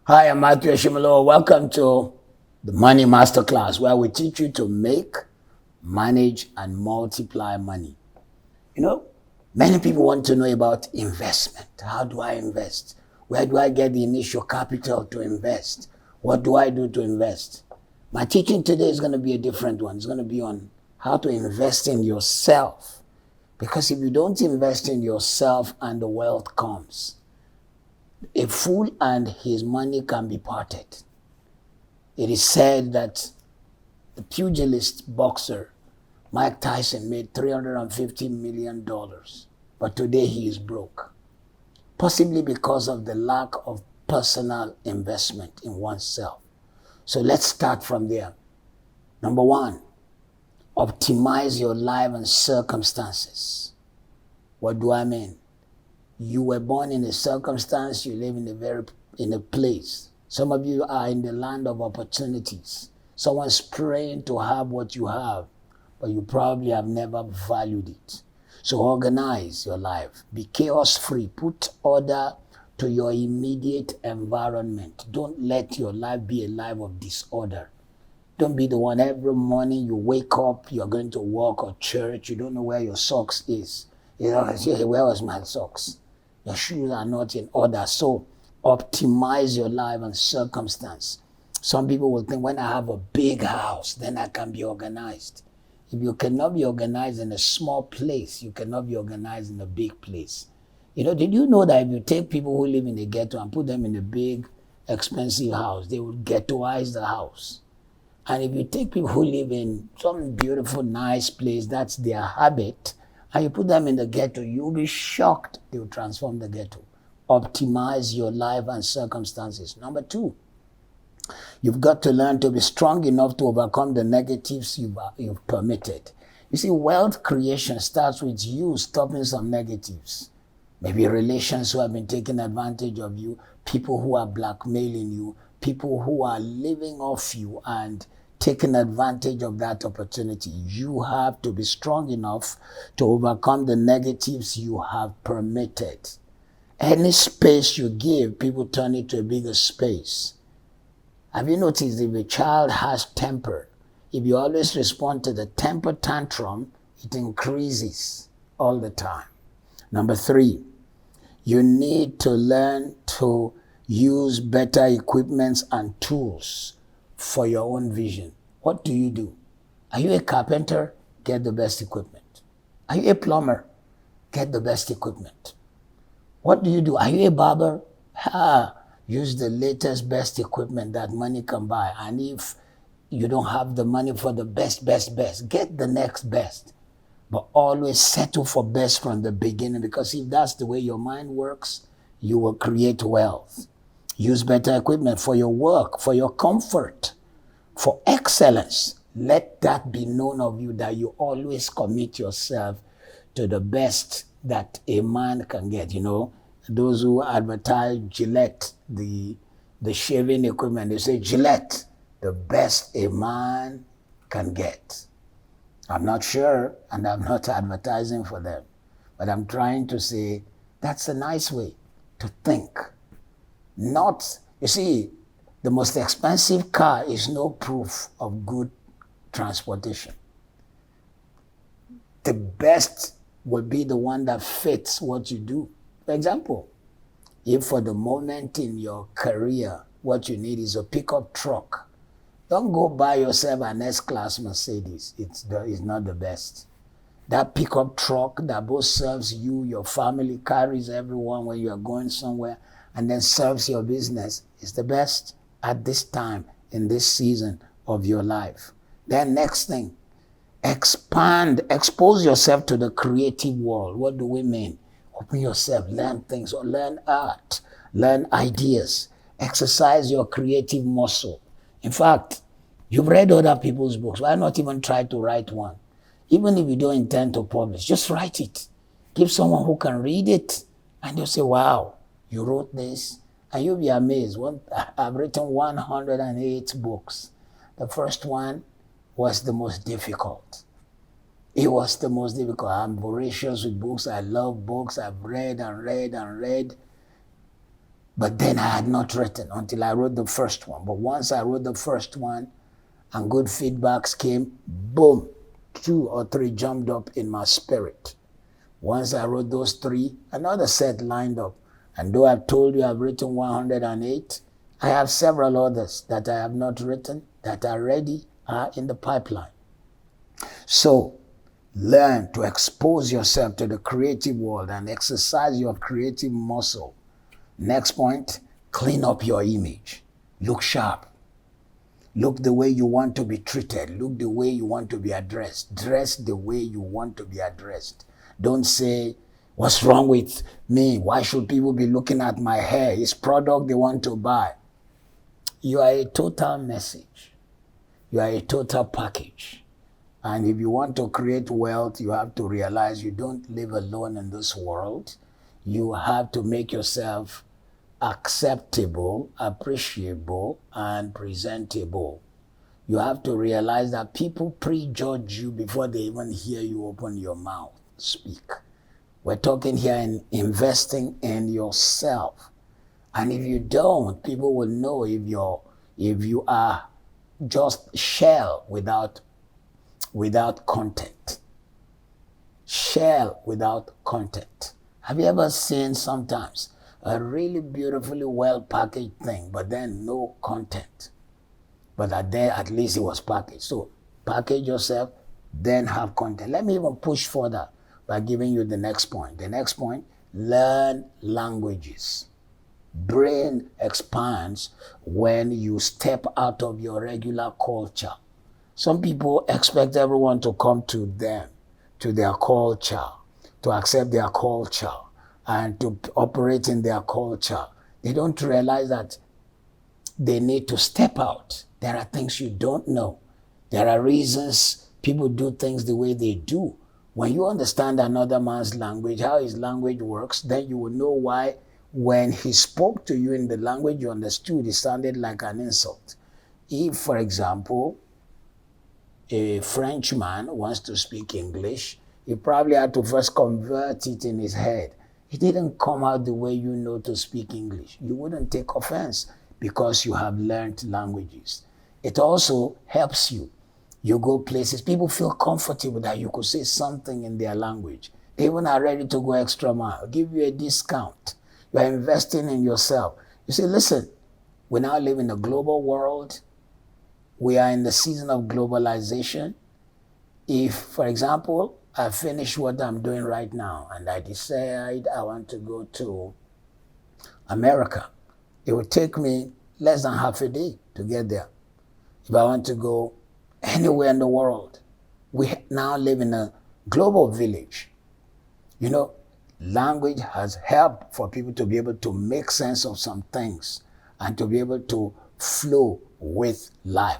Hi, I'm Matthew Shimolo. Welcome to the Money Masterclass, where we teach you to make, manage, and multiply money. You know, many people want to know about investment. How do I invest? Where do I get the initial capital to invest? What do I do to invest? My teaching today is going to be a different one. It's going to be on how to invest in yourself. Because if you don't invest in yourself and the wealth comes, a fool and his money can be parted. It is said that the pugilist boxer Mike Tyson made $350 million, but today he is broke, possibly because of the lack of personal investment in oneself. So let's start from there. Number one, optimize your life and circumstances. What do I mean? You were born in a circumstance, you live in a place. Some of you are in the land of opportunities. Someone's praying to have what you have, but you probably have never valued it. So organize your life. Be chaos free. Put order to your immediate environment. Don't let your life be a life of disorder. Don't be the one every morning you wake up, you're going to work or church, you don't know where your socks is. You know, where was my socks? Your shoes are not in order. So optimize your life and circumstance. Some people will think, when I have a big house, then I can be organized. If you cannot be organized in a small place, you cannot be organized in a big place. You know, did you know that if you take people who live in a ghetto and put them in a big, expensive house, they will ghettoize the house? And if you take people who live in some beautiful, nice place, that's their habit, and you put them in the ghetto, you'll be shocked they will transform the ghetto. Optimize your life and circumstances. Number two, you've got to learn to be strong enough to overcome the negatives you've permitted. You see, wealth creation starts with you stopping some negatives. Maybe relations who have been taking advantage of you, people who are blackmailing you, people who are living off you and taking advantage of that opportunity. You have to be strong enough to overcome the negatives you have permitted. Any space you give, people turn it to a bigger space. Have you noticed if a child has temper, if you always respond to the temper tantrum, it increases all the time. Number three, you need to learn to use better equipments and tools for your own vision. What do? Are you a carpenter? Get the best equipment. Are you a plumber? Get the best equipment. What do? Are you a barber? Use the latest, best equipment that money can buy. And if you don't have the money for the best, get the next best. But always settle for best from the beginning, because if that's the way your mind works, you will create wealth. Use better equipment for your work, for your comfort, for excellence. Let that be known of you, that you always commit yourself to the best that a man can get. You know, those who advertise Gillette, the shaving equipment, they say Gillette, the best a man can get. I'm not sure, and I'm not advertising for them, but I'm trying to say that's a nice way to think. Not, you see, the most expensive car is no proof of good transportation. The best will be the one that fits what you do. For example, if for the moment in your career, what you need is a pickup truck, don't go buy yourself an S-Class Mercedes. It's not the best. That pickup truck that both serves you, your family, carries everyone when you are going somewhere, and then serves your business is the best at this time, in this season of your life. Then next thing, expose yourself to the creative world. What do we mean? Open yourself, learn things, or learn art, learn ideas, exercise your creative muscle. In fact, you've read other people's books. Why not even try to write one? Even if you don't intend to publish, just write it. Give someone who can read it, and they'll say, wow, you wrote this. And you'll be amazed. I've written 108 books. The first one was the most difficult. It was the most difficult. I'm voracious with books. I love books. I've read and read and read. But then I had not written until I wrote the first one. But once I wrote the first one and good feedbacks came, boom, 2 or 3 jumped up in my spirit. Once I wrote those 3, another set lined up. And though I've told you I've written 108, I have several others that I have not written that are ready, are in the pipeline. So learn to expose yourself to the creative world and exercise your creative muscle. Next point, clean up your image. Look sharp. Look the way you want to be treated. Look the way you want to be addressed. Dress the way you want to be addressed. Don't say, what's wrong with me? Why should people be looking at my hair? It's product they want to buy. You are a total message. You are a total package. And if you want to create wealth, you have to realize you don't live alone in this world. You have to make yourself acceptable, appreciable, and presentable. You have to realize that people prejudge you before they even hear you open your mouth, speak. We're talking here in investing in yourself. And if you don't, people will know if you are just shell without content. Shell without content. Have you ever seen sometimes a really beautifully well packaged thing, but then no content? But at least it was packaged. So package yourself, then have content. Let me even push further by giving you the next point. The next point, learn languages. Brain expands when you step out of your regular culture. Some people expect everyone to come to them, to their culture, to accept their culture, and to operate in their culture. They don't realize that they need to step out. There are things you don't know. There are reasons people do things the way they do. When you understand another man's language, how his language works, then you will know why when he spoke to you in the language you understood, it sounded like an insult. If, for example, a Frenchman wants to speak English, he probably had to first convert it in his head. It didn't come out the way you know to speak English. You wouldn't take offense because you have learned languages. It also helps you. You go places, people feel comfortable that you could say something in their language. They even are ready to go extra mile, give you a discount. You are investing in yourself. You say, listen, we now live in a global world. We are in the season of globalization. If, for example, I finish what I'm doing right now and I decide I want to go to America, it would take me less than half a day to get there. If I want to go anywhere in the world, we now live in a global village. You know, language has helped for people to be able to make sense of some things and to be able to flow with life.